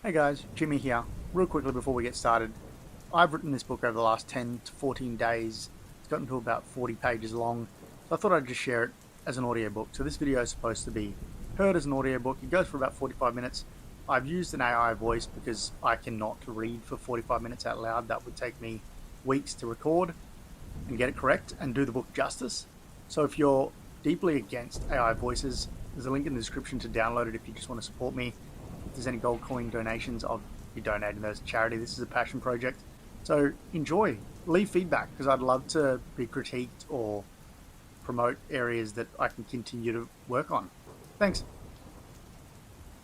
Hey guys, Jimmy here. Real quickly before we get started, I've written this book over the last 10 to 14 days. It's gotten to about 40 pages long, so I thought I'd just share it as an audiobook. So this video is supposed to be heard as an audiobook. It goes for about 45 minutes. I've used an AI voice because I cannot read for 45 minutes out loud. That would take me weeks to record and get it correct and do the book justice. So if you're deeply against AI voices, there's a link in the description to download it if you just want to support me. If there's any gold coin donations, I'll be donating those to charity. This is a passion project. So enjoy, leave feedback, because I'd love to be critiqued or promote areas that I can continue to work on. Thanks.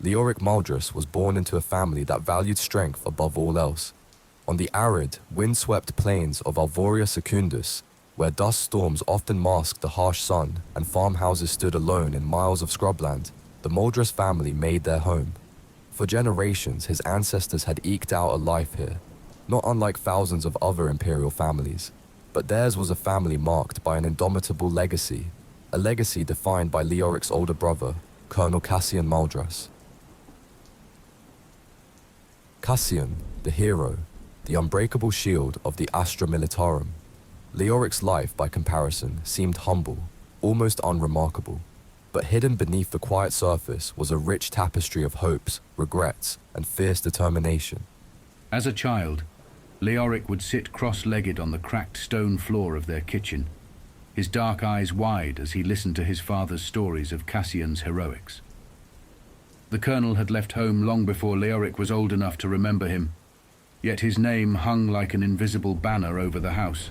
Leoric Maldras was born into a family that valued strength above all else. On the arid, windswept plains of Alvoria Secundus, where dust storms often masked the harsh sun and farmhouses stood alone in miles of scrubland, the Maldras family made their home. For generations, his ancestors had eked out a life here, not unlike thousands of other imperial families. But theirs was a family marked by an indomitable legacy, a legacy defined by Leoric's older brother, Colonel Cassian Maldras. Cassian, the hero, the unbreakable shield of the Astra Militarum. Leoric's life, by comparison, seemed humble, almost unremarkable. But hidden beneath the quiet surface was a rich tapestry of hopes, regrets, and fierce determination. As a child, Leoric would sit cross-legged on the cracked stone floor of their kitchen, his dark eyes wide as he listened to his father's stories of Cassian's heroics. The colonel had left home long before Leoric was old enough to remember him, yet his name hung like an invisible banner over the house.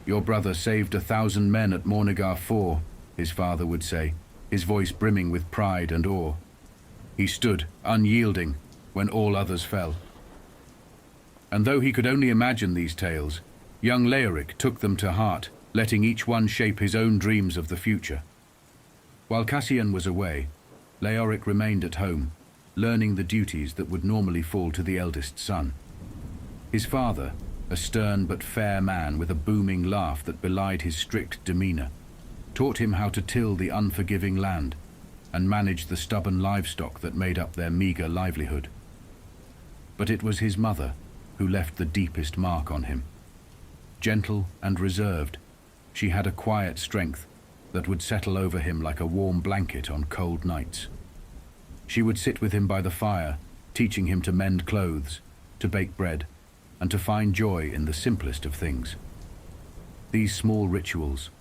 "Your brother saved 1,000 men at Mornegar 4, his father would say, his voice brimming with pride and awe. He stood, unyielding, when all others fell. And though he could only imagine these tales, young Leoric took them to heart, letting each one shape his own dreams of the future. While Cassian was away, Leoric remained at home, learning the duties that would normally fall to the eldest son. His father, a stern but fair man with a booming laugh that belied his strict demeanor, taught him how to till the unforgiving land and manage the stubborn livestock that made up their meager livelihood. But it was his mother who left the deepest mark on him. Gentle and reserved, she had a quiet strength that would settle over him like a warm blanket on cold nights. She would sit with him by the fire, teaching him to mend clothes, to bake bread, and to find joy in the simplest of things. These small rituals,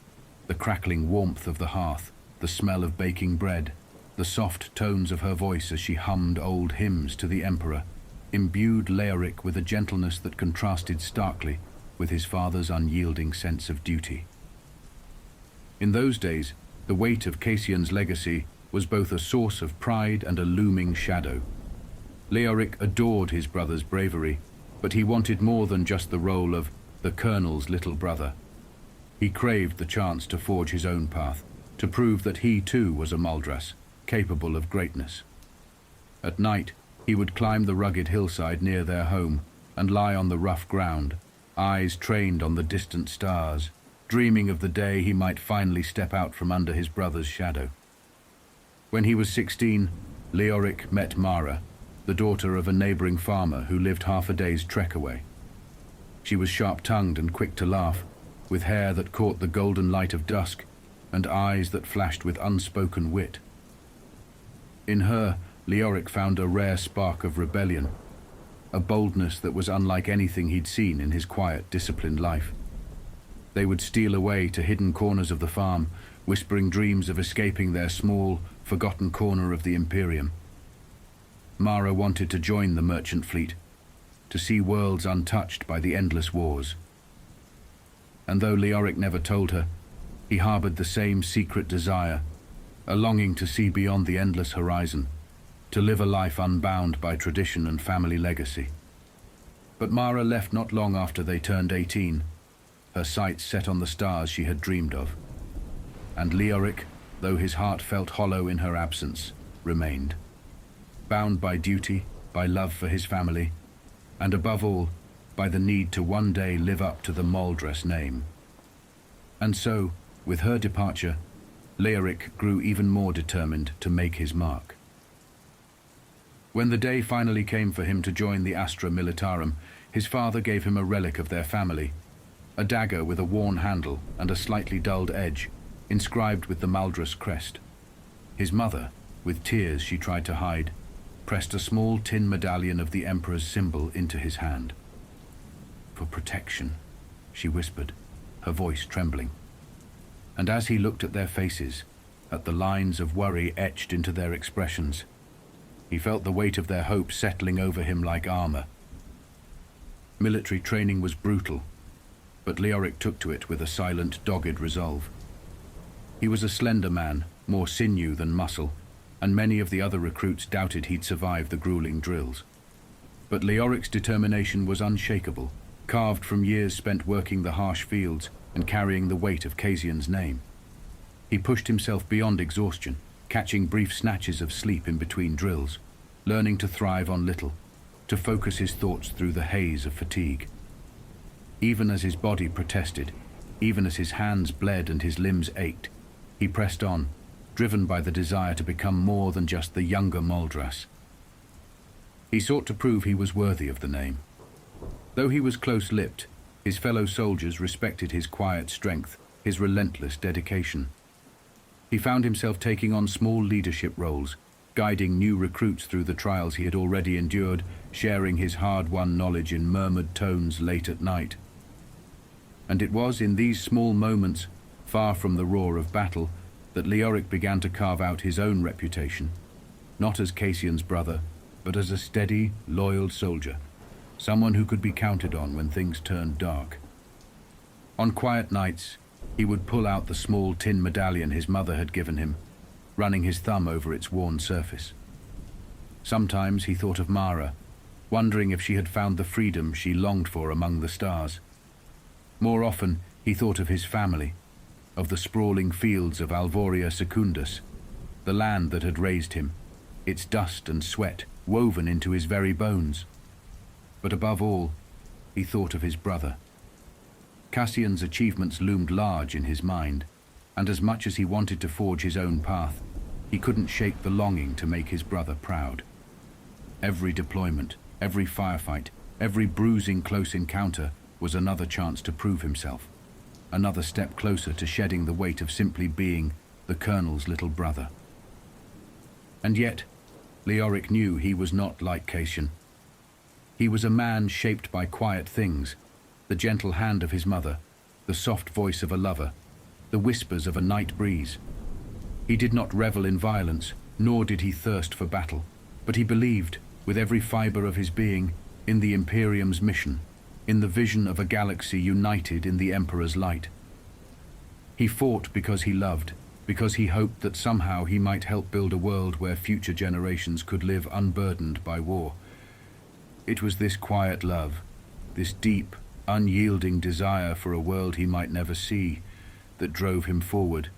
the crackling warmth of the hearth, the smell of baking bread, the soft tones of her voice as she hummed old hymns to the emperor, imbued Leoric with a gentleness that contrasted starkly with his father's unyielding sense of duty. In those days, the weight of Cassian's legacy was both a source of pride and a looming shadow. Leoric adored his brother's bravery, but he wanted more than just the role of the colonel's little brother. He craved the chance to forge his own path, to prove that he too was a Maldras, capable of greatness. At night, he would climb the rugged hillside near their home and lie on the rough ground, eyes trained on the distant stars, dreaming of the day he might finally step out from under his brother's shadow. When he was 16, Leoric met Mara, the daughter of a neighboring farmer who lived half a day's trek away. She was sharp-tongued and quick to laugh, with hair that caught the golden light of dusk and eyes that flashed with unspoken wit. In her, Leoric found a rare spark of rebellion, a boldness that was unlike anything he'd seen in his quiet, disciplined life. They would steal away to hidden corners of the farm, whispering dreams of escaping their small, forgotten corner of the Imperium. Mara wanted to join the merchant fleet, to see worlds untouched by the endless wars. And though Leoric never told her, he harbored the same secret desire, a longing to see beyond the endless horizon, to live a life unbound by tradition and family legacy. But Mara left not long after they turned 18, her sights set on the stars she had dreamed of. And Leoric, though his heart felt hollow in her absence, remained. Bound by duty, by love for his family, and above all, by the need to one day live up to the Maldras name. And so, with her departure, Leoric grew even more determined to make his mark. When the day finally came for him to join the Astra Militarum, his father gave him a relic of their family, a dagger with a worn handle and a slightly dulled edge, inscribed with the Maldrus crest. His mother, with tears she tried to hide, pressed a small tin medallion of the Emperor's symbol into his hand. "For protection," she whispered, her voice trembling. And as he looked at their faces, at the lines of worry etched into their expressions, he felt the weight of their hope settling over him like armor. Military training was brutal, but Leoric took to it with a silent, dogged resolve. He was a slender man, more sinew than muscle, and many of the other recruits doubted he'd survive the grueling drills. But Leoric's determination was unshakable, carved from years spent working the harsh fields and carrying the weight of Cassian's name. He pushed himself beyond exhaustion, catching brief snatches of sleep in between drills, learning to thrive on little, to focus his thoughts through the haze of fatigue. Even as his body protested, even as his hands bled and his limbs ached, he pressed on, driven by the desire to become more than just the younger Maldras. He sought to prove he was worthy of the name. Though he was close-lipped, his fellow soldiers respected his quiet strength, his relentless dedication. He found himself taking on small leadership roles, guiding new recruits through the trials he had already endured, sharing his hard-won knowledge in murmured tones late at night. And it was in these small moments, far from the roar of battle, that Leoric began to carve out his own reputation, not as Cassian's brother, but as a steady, loyal soldier, someone who could be counted on when things turned dark. On quiet nights, he would pull out the small tin medallion his mother had given him, running his thumb over its worn surface. Sometimes he thought of Mara, wondering if she had found the freedom she longed for among the stars. More often, he thought of his family, of the sprawling fields of Alvoria Secundus, the land that had raised him, its dust and sweat woven into his very bones. But above all, he thought of his brother. Cassian's achievements loomed large in his mind, and as much as he wanted to forge his own path, he couldn't shake the longing to make his brother proud. Every deployment, every firefight, every bruising close encounter was another chance to prove himself, another step closer to shedding the weight of simply being the Colonel's little brother. And yet, Leoric knew he was not like Cassian. He was a man shaped by quiet things, the gentle hand of his mother, the soft voice of a lover, the whispers of a night breeze. He did not revel in violence, nor did he thirst for battle, but he believed, with every fiber of his being, in the Imperium's mission, in the vision of a galaxy united in the Emperor's light. He fought because he loved, because he hoped that somehow he might help build a world where future generations could live unburdened by war. It was this quiet love, this deep, unyielding desire for a world he might never see, that drove him forward,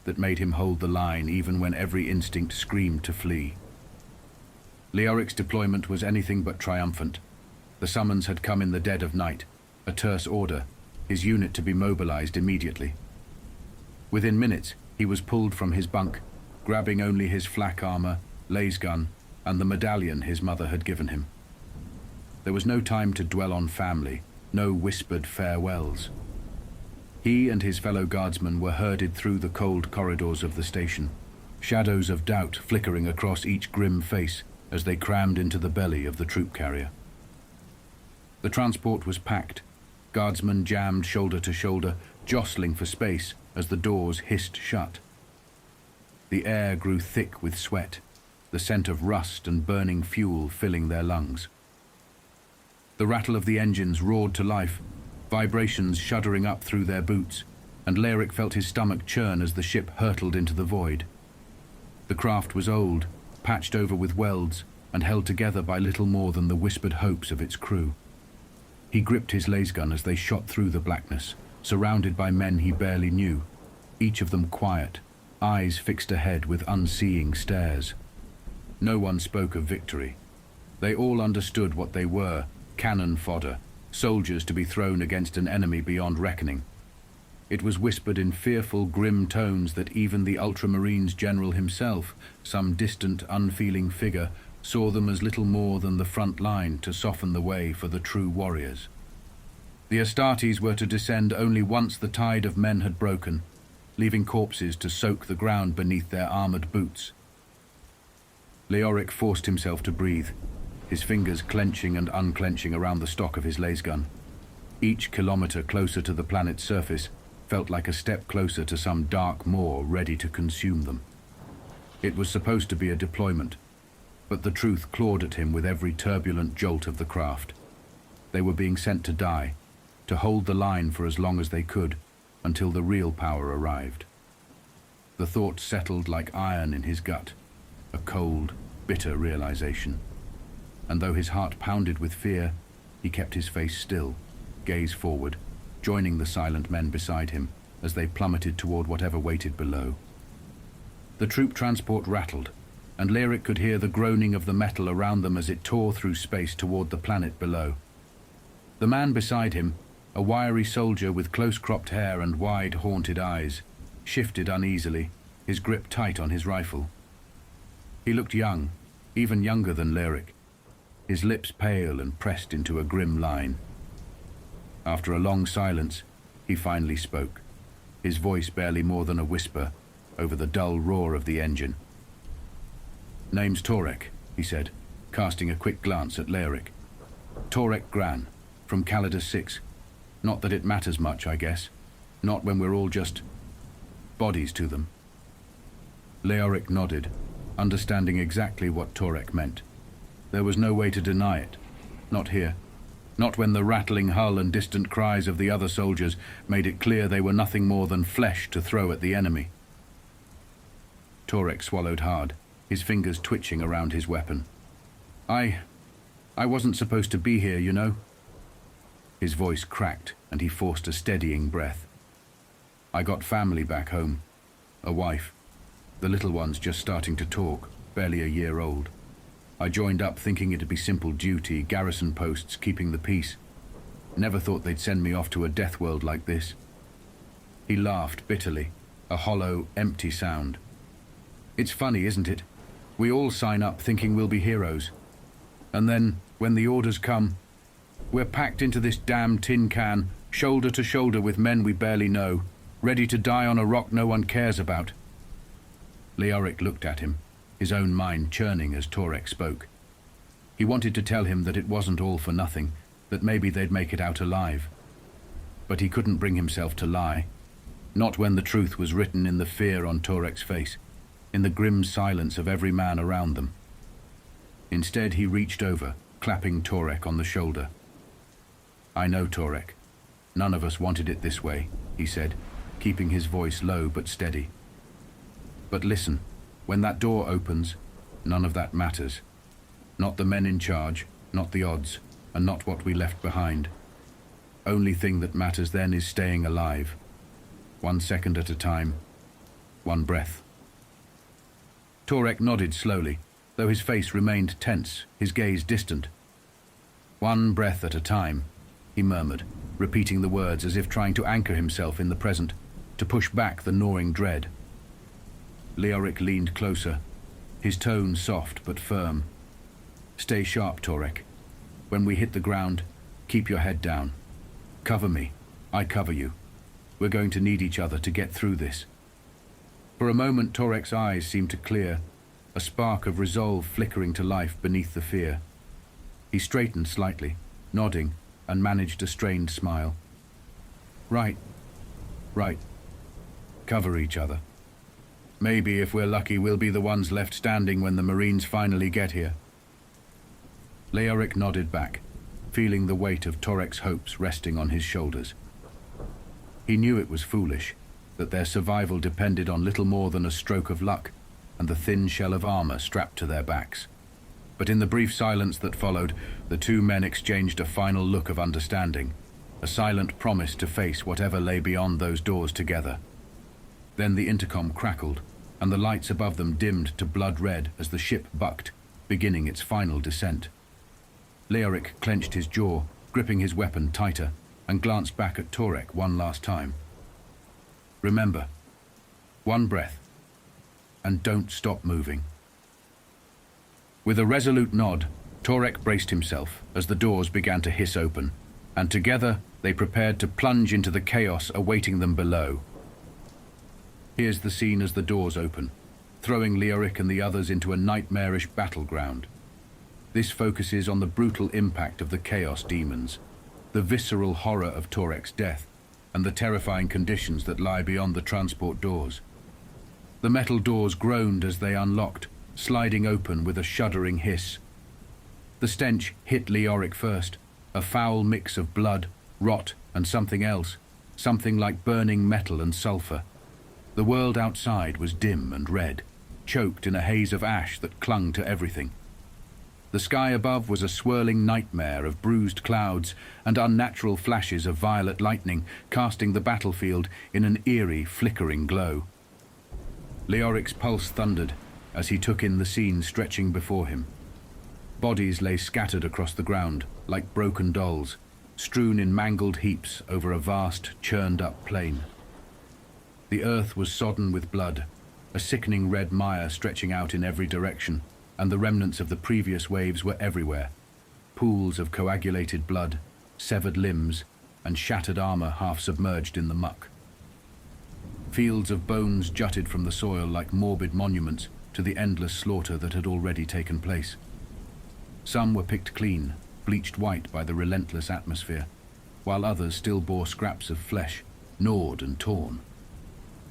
that made him hold the line even when every instinct screamed to flee. Leoric's deployment was anything but triumphant. The summons had come in the dead of night, a terse order, his unit to be mobilized immediately. Within minutes, he was pulled from his bunk, grabbing only his flak armor, laser gun, and the medallion his mother had given him. There was no time to dwell on family, no whispered farewells. He and his fellow guardsmen were herded through the cold corridors of the station, shadows of doubt flickering across each grim face as they crammed into the belly of the troop carrier. The transport was packed, guardsmen jammed shoulder to shoulder, jostling for space as the doors hissed shut. The air grew thick with sweat, the scent of rust and burning fuel filling their lungs. The rattle of the engines roared to life, vibrations shuddering up through their boots, and Leoric felt his stomach churn as the ship hurtled into the void. The craft was old, patched over with welds, and held together by little more than the whispered hopes of its crew. He gripped his laser gun as they shot through the blackness, surrounded by men he barely knew, each of them quiet, eyes fixed ahead with unseeing stares. No one spoke of victory. They all understood what they were, cannon fodder, soldiers to be thrown against an enemy beyond reckoning. It was whispered in fearful, grim tones that even the Ultramarines general himself, some distant, unfeeling figure, saw them as little more than the front line to soften the way for the true warriors. The Astartes were to descend only once the tide of men had broken, leaving corpses to soak the ground beneath their armored boots. Leoric forced himself to breathe, his fingers clenching and unclenching around the stock of his lasgun. Each kilometer closer to the planet's surface felt like a step closer to some dark maw ready to consume them. It was supposed to be a deployment, but the truth clawed at him with every turbulent jolt of the craft. They were being sent to die, to hold the line for as long as they could, until the real power arrived. The thought settled like iron in his gut, a cold, bitter realization. And though his heart pounded with fear, he kept his face still, gaze forward, joining the silent men beside him as they plummeted toward whatever waited below. The troop transport rattled, and Leoric could hear the groaning of the metal around them as it tore through space toward the planet below. The man beside him, a wiry soldier with close-cropped hair and wide, haunted eyes, shifted uneasily, his grip tight on his rifle. He looked young, even younger than Leoric, his lips pale and pressed into a grim line. After a long silence, he finally spoke, his voice barely more than a whisper over the dull roar of the engine. "Name's Torek," he said, casting a quick glance at Leoric. "Torek Gran, from Calidus 6. Not that it matters much, I guess. Not when we're all just bodies to them." Leoric nodded, understanding exactly what Torek meant. There was no way to deny it. Not here. Not when the rattling hull and distant cries of the other soldiers made it clear they were nothing more than flesh to throw at the enemy. Torek swallowed hard, his fingers twitching around his weapon. I wasn't supposed to be here, you know." His voice cracked, and he forced a steadying breath. "I got family back home. A wife. The little one's just starting to talk, barely a year old. I joined up thinking it'd be simple duty, garrison posts, keeping the peace. Never thought they'd send me off to a death world like this." He laughed bitterly, a hollow, empty sound. "It's funny, isn't it? We all sign up thinking we'll be heroes. And then, when the orders come, we're packed into this damn tin can, shoulder to shoulder with men we barely know, ready to die on a rock no one cares about." Leoric looked at him, his own mind churning as Torek spoke. He wanted to tell him that it wasn't all for nothing, that maybe they'd make it out alive. But he couldn't bring himself to lie, not when the truth was written in the fear on Torek's face, in the grim silence of every man around them. Instead, he reached over, clapping Torek on the shoulder. "I know, Torek. None of us wanted it this way," he said, keeping his voice low but steady. "But listen, when that door opens, none of that matters. Not the men in charge, not the odds, and not what we left behind. Only thing that matters then is staying alive. 1 second at a time, 1 breath." Torek nodded slowly, though his face remained tense, his gaze distant. "1 breath at a time," he murmured, repeating the words as if trying to anchor himself in the present, to push back the gnawing dread. Leoric leaned closer, his tone soft but firm. "Stay sharp, Torek. When we hit the ground, keep your head down. Cover me. I cover you. We're going to need each other to get through this." For a moment, Torek's eyes seemed to clear, a spark of resolve flickering to life beneath the fear. He straightened slightly, nodding, and managed a strained smile. Right. Cover each other. Maybe, if we're lucky, we'll be the ones left standing when the Marines finally get here." Leoric nodded back, feeling the weight of Torek's hopes resting on his shoulders. He knew it was foolish, that their survival depended on little more than a stroke of luck and the thin shell of armor strapped to their backs. But in the brief silence that followed, the two men exchanged a final look of understanding, a silent promise to face whatever lay beyond those doors together. Then the intercom crackled, and the lights above them dimmed to blood red as the ship bucked, beginning its final descent. Leoric clenched his jaw, gripping his weapon tighter, and glanced back at Torek one last time. "Remember, 1 breath, and don't stop moving." With a resolute nod, Torek braced himself as the doors began to hiss open, and together they prepared to plunge into the chaos awaiting them below. Here's the scene as the doors open, throwing Leoric and the others into a nightmarish battleground. This focuses on the brutal impact of the Chaos Demons, the visceral horror of Torek's death, and the terrifying conditions that lie beyond the transport doors. The metal doors groaned as they unlocked, sliding open with a shuddering hiss. The stench hit Leoric first, a foul mix of blood, rot, and something else, something like burning metal and sulfur. The world outside was dim and red, choked in a haze of ash that clung to everything. The sky above was a swirling nightmare of bruised clouds and unnatural flashes of violet lightning, casting the battlefield in an eerie, flickering glow. Leoric's pulse thundered as he took in the scene stretching before him. Bodies lay scattered across the ground, like broken dolls, strewn in mangled heaps over a vast, churned-up plain. The earth was sodden with blood, a sickening red mire stretching out in every direction, and the remnants of the previous waves were everywhere. Pools of coagulated blood, severed limbs, and shattered armor half submerged in the muck. Fields of bones jutted from the soil like morbid monuments to the endless slaughter that had already taken place. Some were picked clean, bleached white by the relentless atmosphere, while others still bore scraps of flesh, gnawed and torn.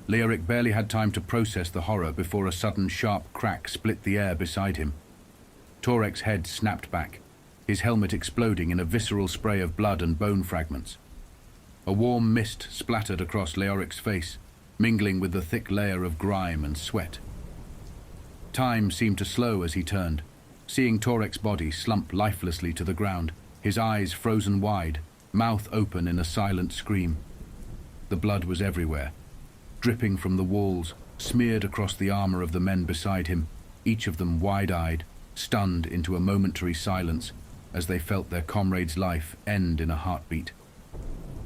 Leoric barely had time to process the horror before a sudden sharp crack split the air beside him. Torek's head snapped back, his helmet exploding in a visceral spray of blood and bone fragments. A warm mist splattered across Leoric's face, mingling with the thick layer of grime and sweat. Time seemed to slow as he turned, seeing Torek's body slump lifelessly to the ground, his eyes frozen wide, mouth open in a silent scream. The blood was everywhere, dripping from the walls, smeared across the armor of the men beside him, each of them wide-eyed, stunned into a momentary silence as they felt their comrade's life end in a heartbeat.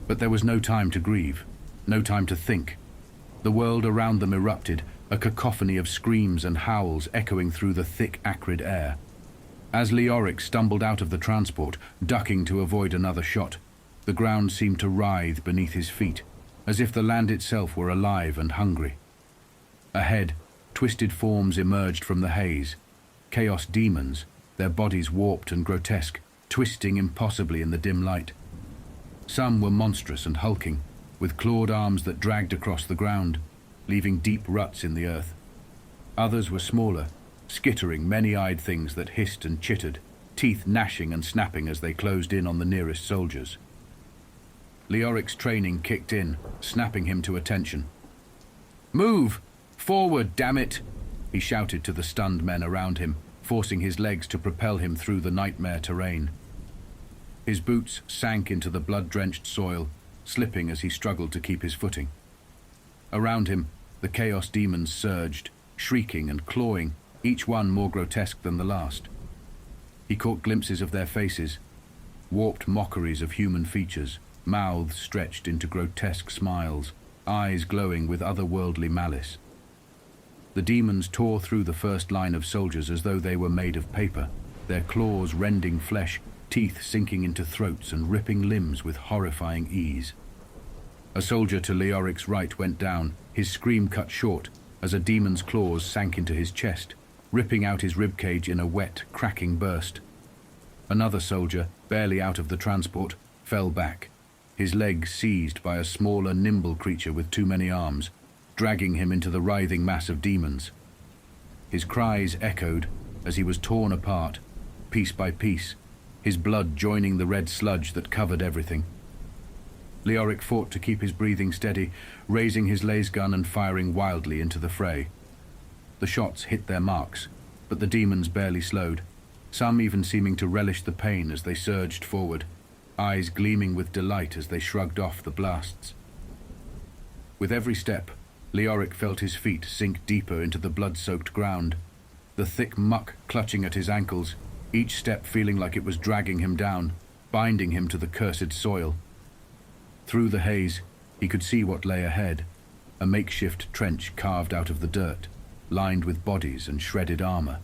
But there was no time to grieve, no time to think. The world around them erupted, a cacophony of screams and howls echoing through the thick, acrid air. As Leoric stumbled out of the transport, ducking to avoid another shot, the ground seemed to writhe beneath his feet, as if the land itself were alive and hungry. Ahead, twisted forms emerged from the haze. Chaos demons, their bodies warped and grotesque, twisting impossibly in the dim light. Some were monstrous and hulking, with clawed arms that dragged across the ground, leaving deep ruts in the earth. Others were smaller, skittering, many-eyed things that hissed and chittered, teeth gnashing and snapping as they closed in on the nearest soldiers. Leoric's training kicked in, snapping him to attention. "Move! Forward, damn it!" he shouted to the stunned men around him, forcing his legs to propel him through the nightmare terrain. His boots sank into the blood-drenched soil, slipping as he struggled to keep his footing. Around him, the Chaos Demons surged, shrieking and clawing, each one more grotesque than the last. He caught glimpses of their faces, warped mockeries of human features, mouths stretched into grotesque smiles, eyes glowing with otherworldly malice. The demons tore through the first line of soldiers as though they were made of paper, their claws rending flesh, teeth sinking into throats and ripping limbs with horrifying ease. A soldier to Leoric's right went down, his scream cut short as a demon's claws sank into his chest, ripping out his ribcage in a wet, cracking burst. Another soldier, barely out of the transport, fell back, his legs seized by a smaller, nimble creature with too many arms, dragging him into the writhing mass of demons. His cries echoed as he was torn apart, piece by piece, his blood joining the red sludge that covered everything. Leoric fought to keep his breathing steady, raising his laser gun and firing wildly into the fray. The shots hit their marks, but the demons barely slowed, some even seeming to relish the pain as they surged forward, eyes gleaming with delight as they shrugged off the blasts. With every step, Leoric felt his feet sink deeper into the blood-soaked ground, the thick muck clutching at his ankles, each step feeling like it was dragging him down, binding him to the cursed soil. Through the haze, he could see what lay ahead, a makeshift trench carved out of the dirt, lined with bodies and shredded armor.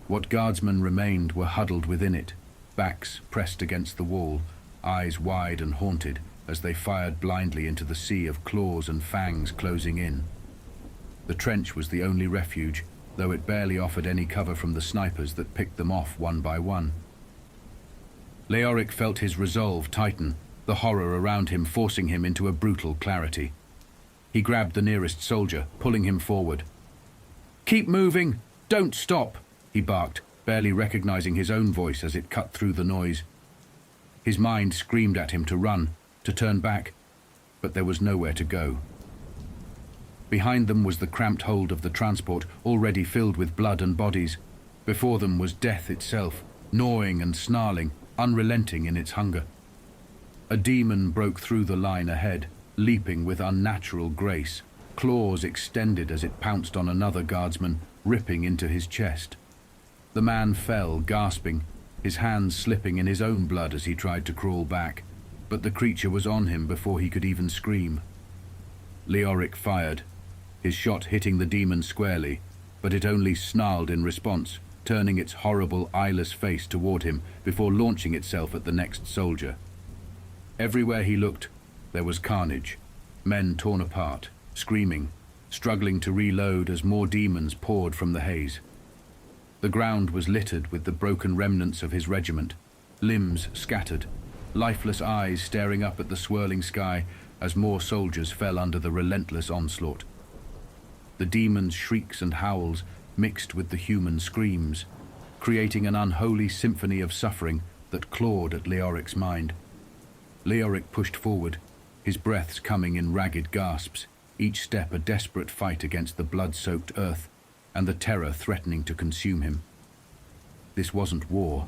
What guardsmen remained were huddled within it, backs pressed against the wall, eyes wide and haunted as they fired blindly into the sea of claws and fangs closing in. The trench was the only refuge, though it barely offered any cover from the snipers that picked them off one by one. Leoric felt his resolve tighten, the horror around him forcing him into a brutal clarity. He grabbed the nearest soldier, pulling him forward. "Keep moving! Don't stop!" he barked, barely recognizing his own voice as it cut through the noise. His mind screamed at him to run, to turn back, but there was nowhere to go. Behind them was the cramped hold of the transport, already filled with blood and bodies. Before them was death itself, gnawing and snarling, unrelenting in its hunger. A demon broke through the line ahead, leaping with unnatural grace, claws extended as it pounced on another guardsman, ripping into his chest. The man fell, gasping, his hands slipping in his own blood as he tried to crawl back, but the creature was on him before he could even scream. Leoric fired, his shot hitting the demon squarely, but it only snarled in response, turning its horrible, eyeless face toward him before launching itself at the next soldier. Everywhere he looked, there was carnage, men torn apart, screaming, struggling to reload as more demons poured from the haze. The ground was littered with the broken remnants of his regiment, limbs scattered, lifeless eyes staring up at the swirling sky as more soldiers fell under the relentless onslaught. The demons' shrieks and howls mixed with the human screams, creating an unholy symphony of suffering that clawed at Leoric's mind. Leoric pushed forward, his breaths coming in ragged gasps, each step a desperate fight against the blood-soaked earth and the terror threatening to consume him. This wasn't war,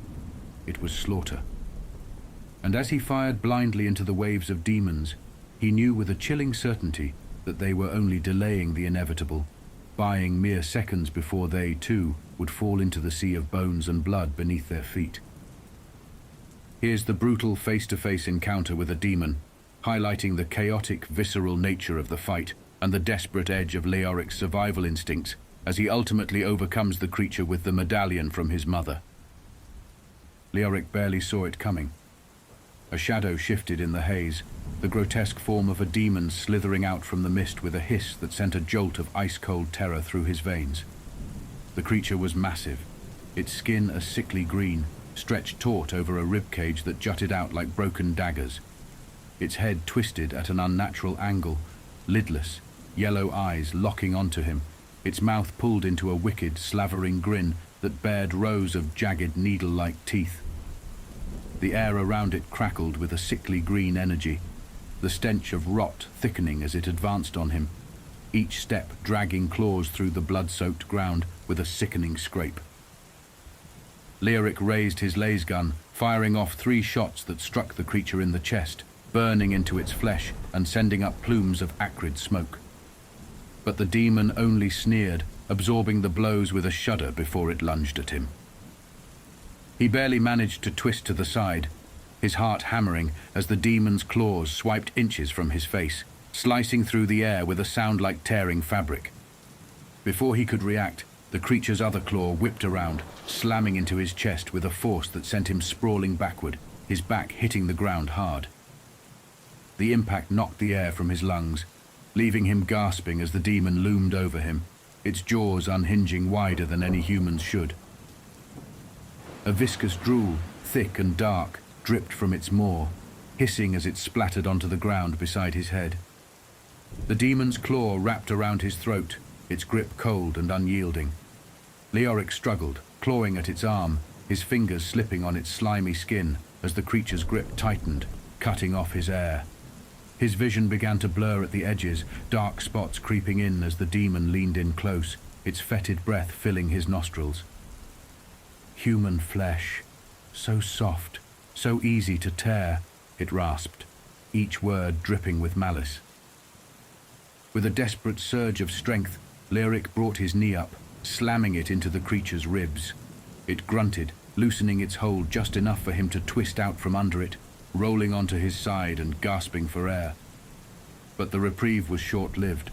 it was slaughter. And as he fired blindly into the waves of demons, he knew with a chilling certainty that they were only delaying the inevitable, buying mere seconds before they, too, would fall into the sea of bones and blood beneath their feet. Here's the brutal face-to-face encounter with a demon, highlighting the chaotic, visceral nature of the fight and the desperate edge of Leoric's survival instincts as he ultimately overcomes the creature with the medallion from his mother. Leoric barely saw it coming. A shadow shifted in the haze, the grotesque form of a demon slithering out from the mist with a hiss that sent a jolt of ice-cold terror through his veins. The creature was massive, its skin a sickly green, stretched taut over a ribcage that jutted out like broken daggers. Its head twisted at an unnatural angle, lidless, yellow eyes locking onto him, its mouth pulled into a wicked, slavering grin that bared rows of jagged, needle-like teeth. The air around it crackled with a sickly green energy, the stench of rot thickening as it advanced on him, each step dragging claws through the blood-soaked ground with a sickening scrape. Leoric raised his laser gun, firing off 3 shots that struck the creature in the chest, burning into its flesh and sending up plumes of acrid smoke. But the demon only sneered, absorbing the blows with a shudder before it lunged at him. He barely managed to twist to the side, his heart hammering as the demon's claws swiped inches from his face, slicing through the air with a sound like tearing fabric. Before he could react, the creature's other claw whipped around, slamming into his chest with a force that sent him sprawling backward, his back hitting the ground hard. The impact knocked the air from his lungs, leaving him gasping as the demon loomed over him, its jaws unhinging wider than any human's should. A viscous drool, thick and dark, dripped from its maw, hissing as it splattered onto the ground beside his head. The demon's claw wrapped around his throat, its grip cold and unyielding. Leoric struggled, clawing at its arm, his fingers slipping on its slimy skin as the creature's grip tightened, cutting off his air. His vision began to blur at the edges, dark spots creeping in as the demon leaned in close, its fetid breath filling his nostrils. Human flesh, so soft, so easy to tear, it rasped, each word dripping with malice. With a desperate surge of strength, Leoric brought his knee up, slamming it into the creature's ribs. It grunted, loosening its hold just enough for him to twist out from under it, rolling onto his side and gasping for air. But the reprieve was short-lived.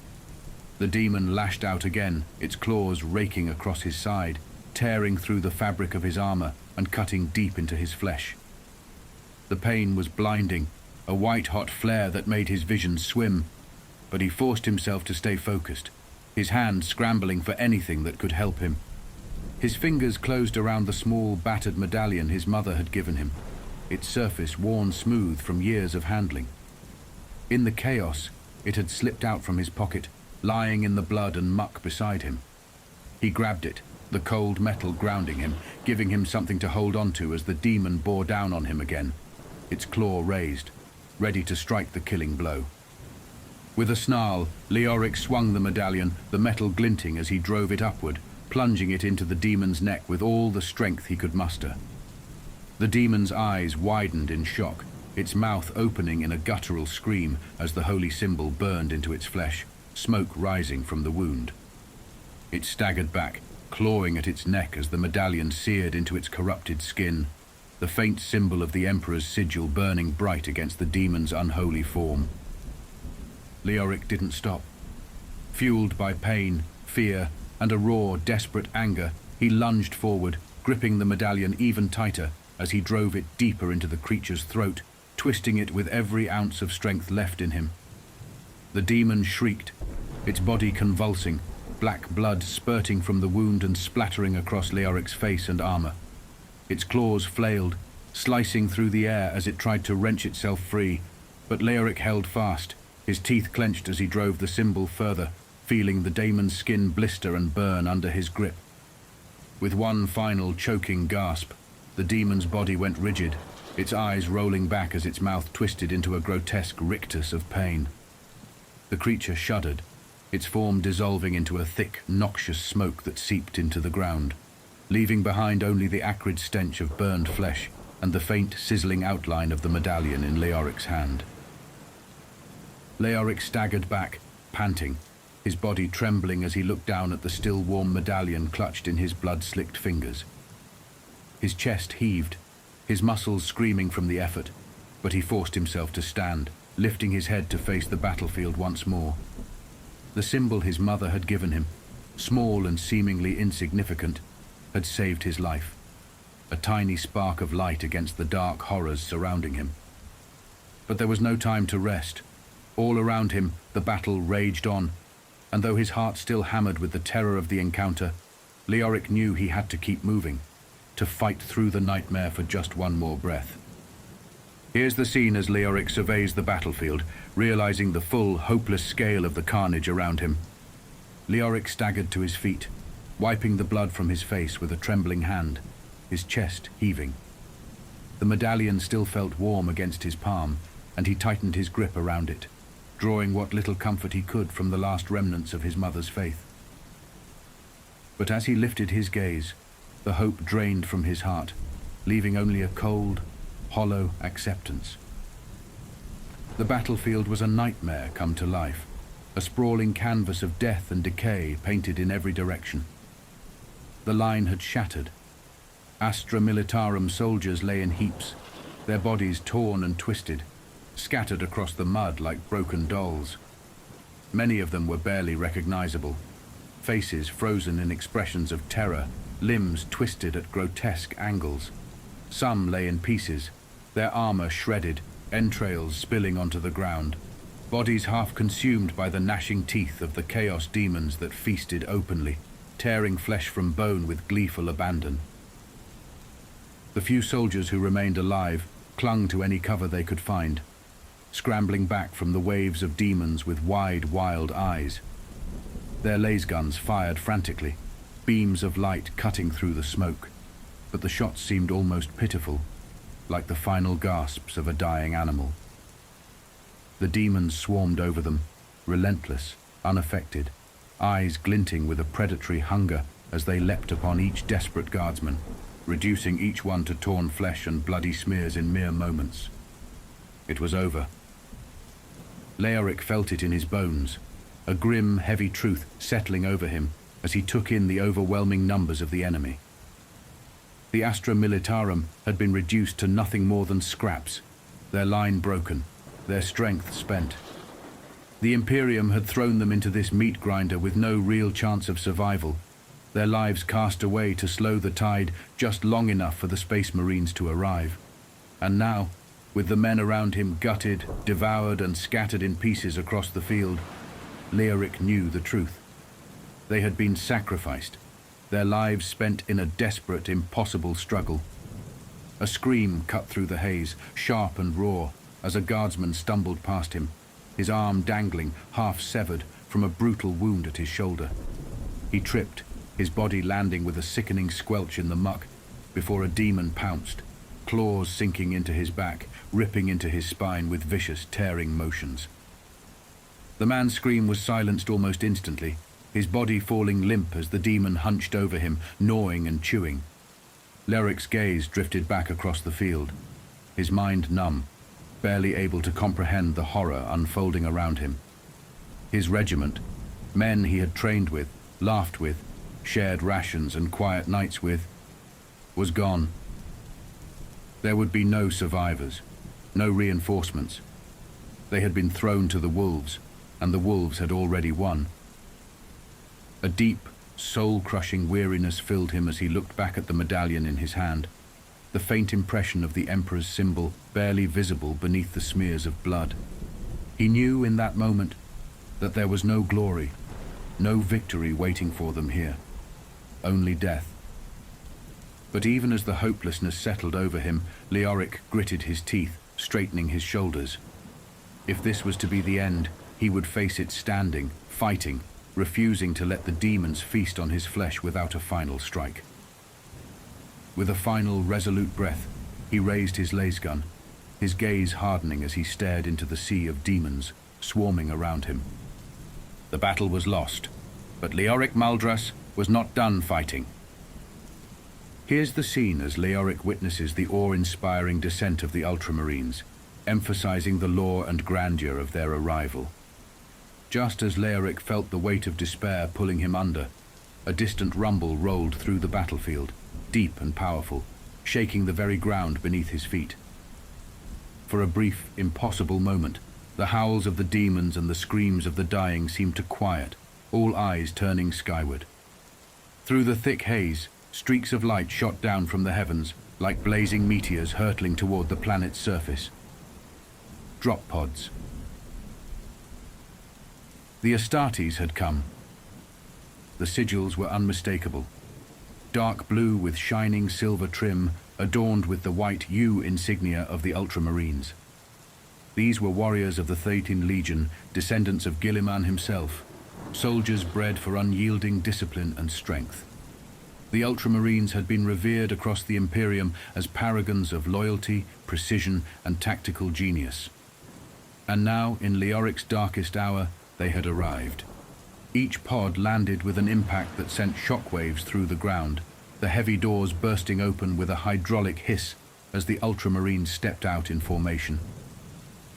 The demon lashed out again, its claws raking across his side, tearing through the fabric of his armor and cutting deep into his flesh. The pain was blinding, a white-hot flare that made his vision swim, but he forced himself to stay focused, his hand scrambling for anything that could help him. His fingers closed around the small, battered medallion his mother had given him, its surface worn smooth from years of handling. In the chaos, it had slipped out from his pocket, lying in the blood and muck beside him. He grabbed it, the cold metal grounding him, giving him something to hold on to as the demon bore down on him again, its claw raised, ready to strike the killing blow. With a snarl, Leoric swung the medallion, the metal glinting as he drove it upward, plunging it into the demon's neck with all the strength he could muster. The demon's eyes widened in shock, its mouth opening in a guttural scream as the holy symbol burned into its flesh, smoke rising from the wound. It staggered back, clawing at its neck as the medallion seared into its corrupted skin, the faint symbol of the Emperor's sigil burning bright against the demon's unholy form. Leoric didn't stop. Fueled by pain, fear, and a raw, desperate anger, he lunged forward, gripping the medallion even tighter as he drove it deeper into the creature's throat, twisting it with every ounce of strength left in him. The demon shrieked, its body convulsing, black blood spurting from the wound and splattering across Leoric's face and armor. Its claws flailed, slicing through the air as it tried to wrench itself free, but Leoric held fast, his teeth clenched as he drove the symbol further, feeling the daemon's skin blister and burn under his grip. With one final choking gasp, the demon's body went rigid, its eyes rolling back as its mouth twisted into a grotesque rictus of pain. The creature shuddered, its form dissolving into a thick, noxious smoke that seeped into the ground, leaving behind only the acrid stench of burned flesh and the faint, sizzling outline of the medallion in Leoric's hand. Leoric staggered back, panting, his body trembling as he looked down at the still warm medallion clutched in his blood-slicked fingers. His chest heaved, his muscles screaming from the effort, but he forced himself to stand, lifting his head to face the battlefield once more. The symbol his mother had given him, small and seemingly insignificant, had saved his life, a tiny spark of light against the dark horrors surrounding him. But there was no time to rest. All around him, the battle raged on, and though his heart still hammered with the terror of the encounter, Leoric knew he had to keep moving, to fight through the nightmare for just one more breath. Here's the scene as Leoric surveys the battlefield, realizing the full, hopeless scale of the carnage around him. Leoric staggered to his feet, wiping the blood from his face with a trembling hand, his chest heaving. The medallion still felt warm against his palm, and he tightened his grip around it, drawing what little comfort he could from the last remnants of his mother's faith. But as he lifted his gaze, the hope drained from his heart, leaving only a cold, hollow acceptance. The battlefield was a nightmare come to life, a sprawling canvas of death and decay painted in every direction. The line had shattered. Astra Militarum soldiers lay in heaps, their bodies torn and twisted, scattered across the mud like broken dolls. Many of them were barely recognizable, faces frozen in expressions of terror, limbs twisted at grotesque angles. Some lay in pieces, their armor shredded, entrails spilling onto the ground, bodies half consumed by the gnashing teeth of the chaos demons that feasted openly, tearing flesh from bone with gleeful abandon. The few soldiers who remained alive clung to any cover they could find, scrambling back from the waves of demons with wide, wild eyes. Their laser guns fired frantically, beams of light cutting through the smoke, but the shots seemed almost pitiful, like the final gasps of a dying animal. The demons swarmed over them, relentless, unaffected, eyes glinting with a predatory hunger as they leapt upon each desperate guardsman, reducing each one to torn flesh and bloody smears in mere moments. It was over. Leoric felt it in his bones, a grim, heavy truth settling over him as he took in the overwhelming numbers of the enemy. The Astra Militarum had been reduced to nothing more than scraps, their line broken, their strength spent. The Imperium had thrown them into this meat grinder with no real chance of survival, their lives cast away to slow the tide just long enough for the Space Marines to arrive. And now, with the men around him gutted, devoured, and scattered in pieces across the field, Leoric knew the truth. They had been sacrificed, their lives spent in a desperate, impossible struggle. A scream cut through the haze, sharp and raw, as a guardsman stumbled past him, his arm dangling, half severed, from a brutal wound at his shoulder. He tripped, his body landing with a sickening squelch in the muck, before a demon pounced, claws sinking into his back, ripping into his spine with vicious, tearing motions. The man's scream was silenced almost instantly, his body falling limp as the demon hunched over him, gnawing and chewing. Leoric's gaze drifted back across the field, his mind numb, barely able to comprehend the horror unfolding around him. His regiment, men he had trained with, laughed with, shared rations and quiet nights with, was gone. There would be no survivors, no reinforcements. They had been thrown to the wolves, and the wolves had already won. A deep, soul-crushing weariness filled him as he looked back at the medallion in his hand, the faint impression of the Emperor's symbol barely visible beneath the smears of blood. He knew in that moment that there was no glory, no victory waiting for them here, only death. But even as the hopelessness settled over him, Leoric gritted his teeth, straightening his shoulders. If this was to be the end, he would face it standing, fighting, refusing to let the demons feast on his flesh without a final strike. With a final, resolute breath, he raised his lasgun, his gaze hardening as he stared into the sea of demons swarming around him. The battle was lost, but Leoric Muldras was not done fighting. Here's the scene as Leoric witnesses the awe-inspiring descent of the Ultramarines, emphasizing the lore and grandeur of their arrival. Just as Leoric felt the weight of despair pulling him under, a distant rumble rolled through the battlefield, deep and powerful, shaking the very ground beneath his feet. For a brief, impossible moment, the howls of the demons and the screams of the dying seemed to quiet, all eyes turning skyward. Through the thick haze, streaks of light shot down from the heavens, like blazing meteors hurtling toward the planet's surface. Drop pods. The Astartes had come. The sigils were unmistakable. Dark blue with shining silver trim, adorned with the white U insignia of the Ultramarines. These were warriors of the 13th Legion, descendants of Guilliman himself, soldiers bred for unyielding discipline and strength. The Ultramarines had been revered across the Imperium as paragons of loyalty, precision, and tactical genius. And now, in Leoric's darkest hour, they had arrived. Each pod landed with an impact that sent shockwaves through the ground, the heavy doors bursting open with a hydraulic hiss as the Ultramarines stepped out in formation.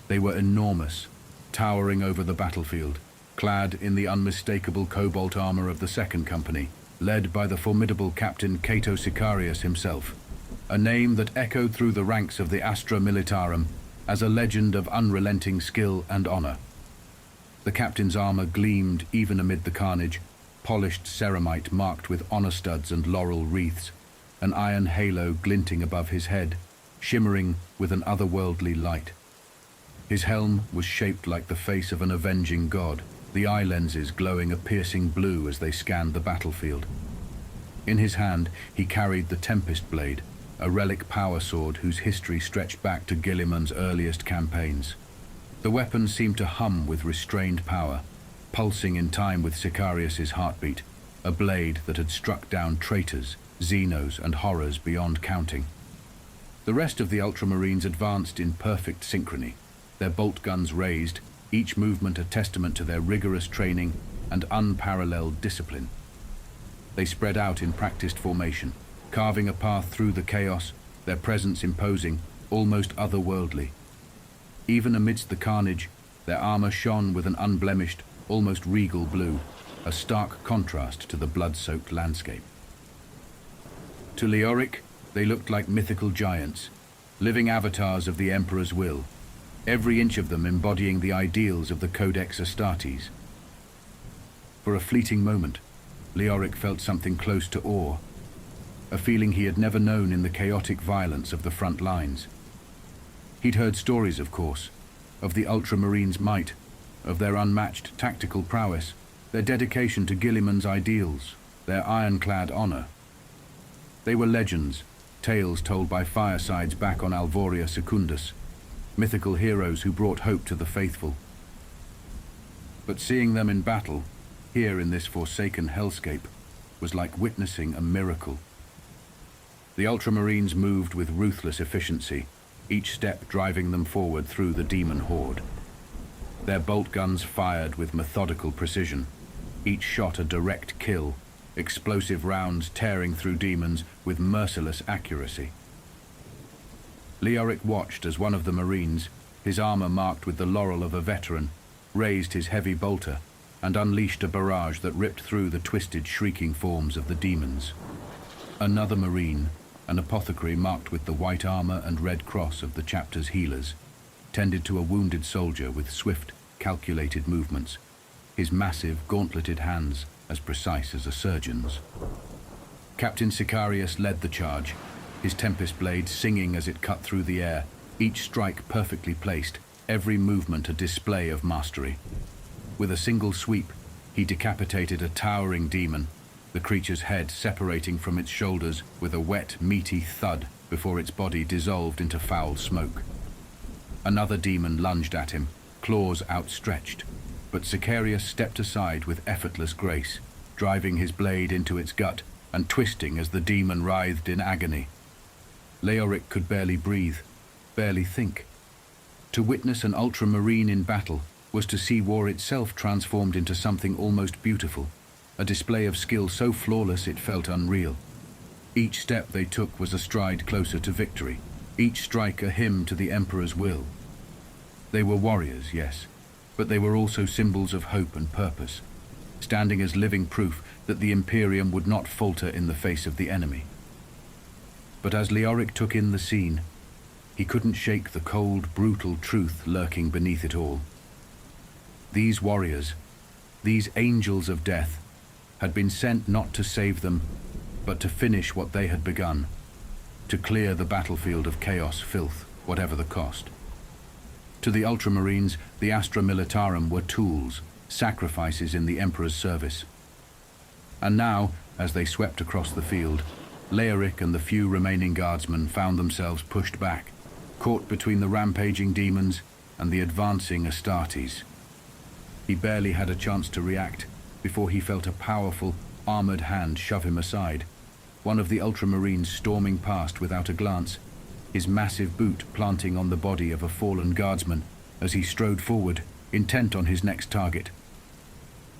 They were enormous, towering over the battlefield, clad in the unmistakable cobalt armor of the Second Company, led by the formidable Captain Cato Sicarius himself, a name that echoed through the ranks of the Astra Militarum as a legend of unrelenting skill and honor. The captain's armor gleamed even amid the carnage, polished ceramite marked with honor studs and laurel wreaths, an iron halo glinting above his head, shimmering with an otherworldly light. His helm was shaped like the face of an avenging god, the eye lenses glowing a piercing blue as they scanned the battlefield. In his hand, he carried the Tempest Blade, a relic power sword whose history stretched back to Guilliman's earliest campaigns. The weapon seemed to hum with restrained power, pulsing in time with Sicarius's heartbeat, a blade that had struck down traitors, Xenos, and horrors beyond counting. The rest of the Ultramarines advanced in perfect synchrony, their bolt guns raised, each movement a testament to their rigorous training and unparalleled discipline. They spread out in practiced formation, carving a path through the chaos, their presence imposing, almost otherworldly. Even amidst the carnage, their armor shone with an unblemished, almost regal blue, a stark contrast to the blood-soaked landscape. To Leoric, they looked like mythical giants, living avatars of the Emperor's will, every inch of them embodying the ideals of the Codex Astartes. For a fleeting moment, Leoric felt something close to awe, a feeling he had never known in the chaotic violence of the front lines. He'd heard stories, of course, of the Ultramarines' might, of their unmatched tactical prowess, their dedication to Guilliman's ideals, their ironclad honor. They were legends, tales told by firesides back on Alvoria Secundus, mythical heroes who brought hope to the faithful. But seeing them in battle, here in this forsaken hellscape, was like witnessing a miracle. The Ultramarines moved with ruthless efficiency, each step driving them forward through the demon horde. Their bolt guns fired with methodical precision, each shot a direct kill, explosive rounds tearing through demons with merciless accuracy. Leoric watched as one of the Marines, his armor marked with the laurel of a veteran, raised his heavy bolter and unleashed a barrage that ripped through the twisted, shrieking forms of the demons. Another Marine, an apothecary marked with the white armor and red cross of the chapter's healers, tended to a wounded soldier with swift, calculated movements, his massive, gauntleted hands as precise as a surgeon's. Captain Sicarius led the charge, his Tempest blade singing as it cut through the air, each strike perfectly placed, every movement a display of mastery. With a single sweep, he decapitated a towering demon, the creature's head separating from its shoulders with a wet, meaty thud before its body dissolved into foul smoke. Another demon lunged at him, claws outstretched, but Sicarius stepped aside with effortless grace, driving his blade into its gut and twisting as the demon writhed in agony. Leoric could barely breathe, barely think. To witness an Ultramarine in battle was to see war itself transformed into something almost beautiful, a display of skill so flawless it felt unreal. Each step they took was a stride closer to victory, each strike a hymn to the Emperor's will. They were warriors, yes, but they were also symbols of hope and purpose, standing as living proof that the Imperium would not falter in the face of the enemy. But as Leoric took in the scene, he couldn't shake the cold, brutal truth lurking beneath it all. These warriors, these angels of death, had been sent not to save them, but to finish what they had begun, to clear the battlefield of chaos, filth, whatever the cost. To the Ultramarines, the Astra Militarum were tools, sacrifices in the Emperor's service. And now, as they swept across the field, Leoric and the few remaining Guardsmen found themselves pushed back, caught between the rampaging demons and the advancing Astartes. He barely had a chance to react before he felt a powerful, armored hand shove him aside, one of the Ultramarines storming past without a glance, his massive boot planting on the body of a fallen Guardsman as he strode forward, intent on his next target.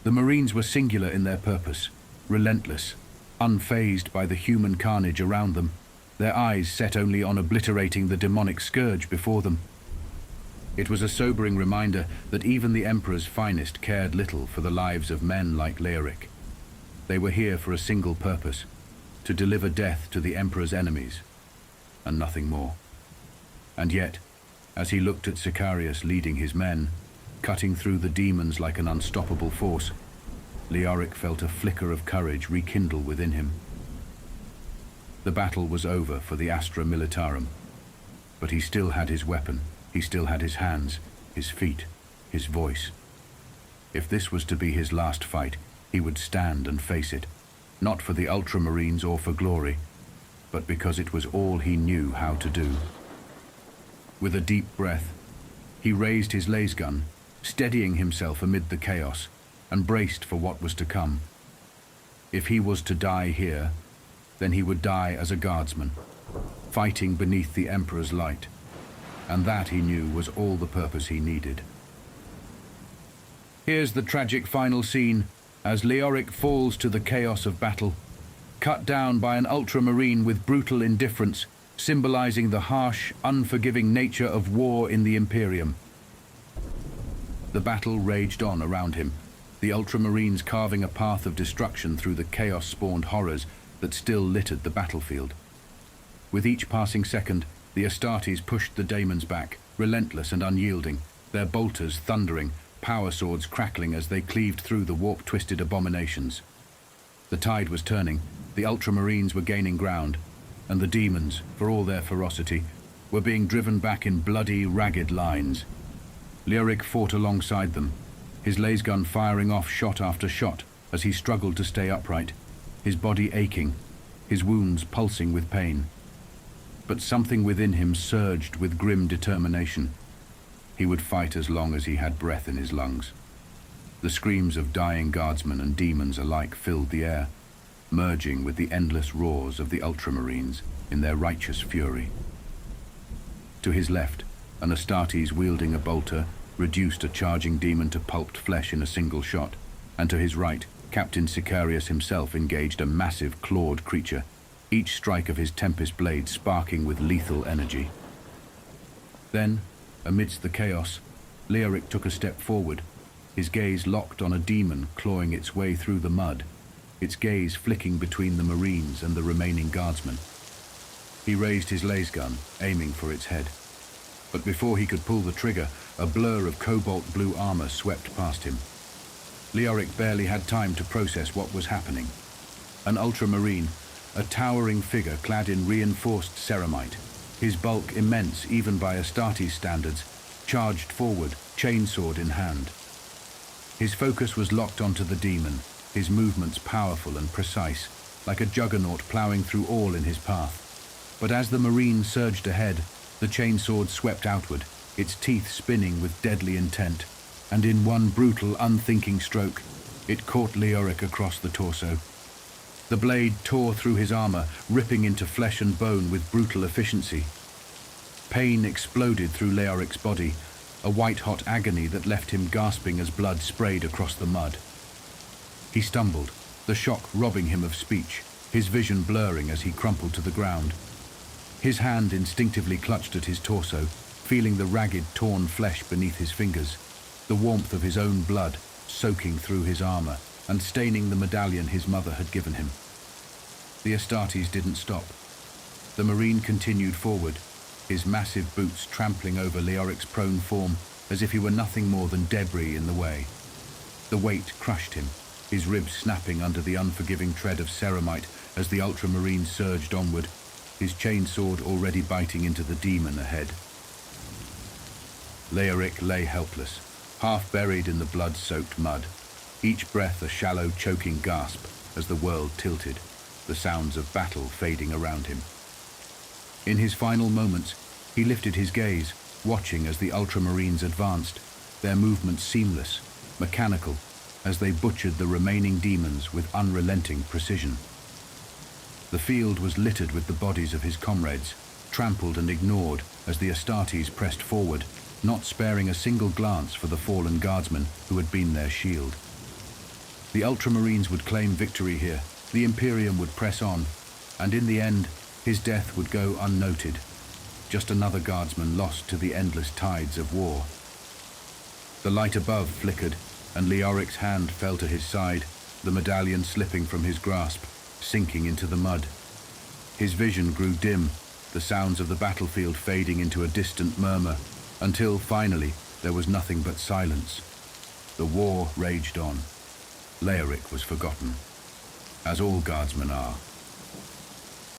The Marines were singular in their purpose, relentless, unfazed by the human carnage around them, their eyes set only on obliterating the demonic scourge before them. It was a sobering reminder that even the Emperor's finest cared little for the lives of men like Leoric. They were here for a single purpose, to deliver death to the Emperor's enemies, and nothing more. And yet, as he looked at Sicarius leading his men, cutting through the demons like an unstoppable force, Leoric felt a flicker of courage rekindle within him. The battle was over for the Astra Militarum, but he still had his weapon, he still had his hands, his feet, his voice. If this was to be his last fight, he would stand and face it, not for the Ultramarines or for glory, but because it was all he knew how to do. With a deep breath, he raised his lasgun, steadying himself amid the chaos, and braced for what was to come. If he was to die here, then he would die as a Guardsman, fighting beneath the Emperor's light, and that, he knew, was all the purpose he needed. Here's the tragic final scene as Leoric falls to the chaos of battle, cut down by an Ultramarine with brutal indifference, symbolizing the harsh, unforgiving nature of war in the Imperium. The battle raged on around him, the Ultramarines carving a path of destruction through the chaos-spawned horrors that still littered the battlefield. With each passing second, the Astartes pushed the daemons back, relentless and unyielding, their bolters thundering, power swords crackling as they cleaved through the warp-twisted abominations. The tide was turning, the Ultramarines were gaining ground, and the demons, for all their ferocity, were being driven back in bloody, ragged lines. Leoric fought alongside them, his lasgun firing off shot after shot as he struggled to stay upright, his body aching, his wounds pulsing with pain. But something within him surged with grim determination. He would fight as long as he had breath in his lungs. The screams of dying guardsmen and demons alike filled the air, merging with the endless roars of the Ultramarines in their righteous fury. To his left, an Astartes wielding a bolter reduced a charging demon to pulped flesh in a single shot, and to his right, Captain Sicarius himself engaged a massive clawed creature, each strike of his Tempest blade sparking with lethal energy. Then, amidst the chaos, Leoric took a step forward, his gaze locked on a demon clawing its way through the mud, its gaze flicking between the Marines and the remaining Guardsmen. He raised his lasgun, aiming for its head. But before he could pull the trigger, a blur of cobalt blue armor swept past him. Leoric barely had time to process what was happening. An Ultramarine, a towering figure clad in reinforced ceramite, his bulk immense even by Astartes standards, charged forward, chainsword in hand. His focus was locked onto the demon, his movements powerful and precise, like a juggernaut ploughing through all in his path. But as the Marine surged ahead, the chainsword swept outward, its teeth spinning with deadly intent, and in one brutal, unthinking stroke, it caught Leoric across the torso. The blade tore through his armor, ripping into flesh and bone with brutal efficiency. Pain exploded through Leoric's body, a white-hot agony that left him gasping as blood sprayed across the mud. He stumbled, the shock robbing him of speech, his vision blurring as he crumpled to the ground. His hand instinctively clutched at his torso, feeling the ragged, torn flesh beneath his fingers, the warmth of his own blood soaking through his armor and staining the medallion his mother had given him. The Astartes didn't stop. The Marine continued forward, his massive boots trampling over Leoric's prone form as if he were nothing more than debris in the way. The weight crushed him, his ribs snapping under the unforgiving tread of ceramite as the Ultramarine surged onward, his chainsword already biting into the demon ahead. Leoric lay helpless, half buried in the blood-soaked mud, each breath a shallow, choking gasp as the world tilted, the sounds of battle fading around him. In his final moments, he lifted his gaze, watching as the Ultramarines advanced, their movements seamless, mechanical, as they butchered the remaining demons with unrelenting precision. The field was littered with the bodies of his comrades, trampled and ignored as the Astartes pressed forward, not sparing a single glance for the fallen guardsmen who had been their shield. The Ultramarines would claim victory here, the Imperium would press on, and in the end, his death would go unnoted, just another guardsman lost to the endless tides of war. The light above flickered, and Leoric's hand fell to his side, the medallion slipping from his grasp, sinking into the mud. His vision grew dim, the sounds of the battlefield fading into a distant murmur, until finally there was nothing but silence. The war raged on. Leoric was forgotten, as all guardsmen are.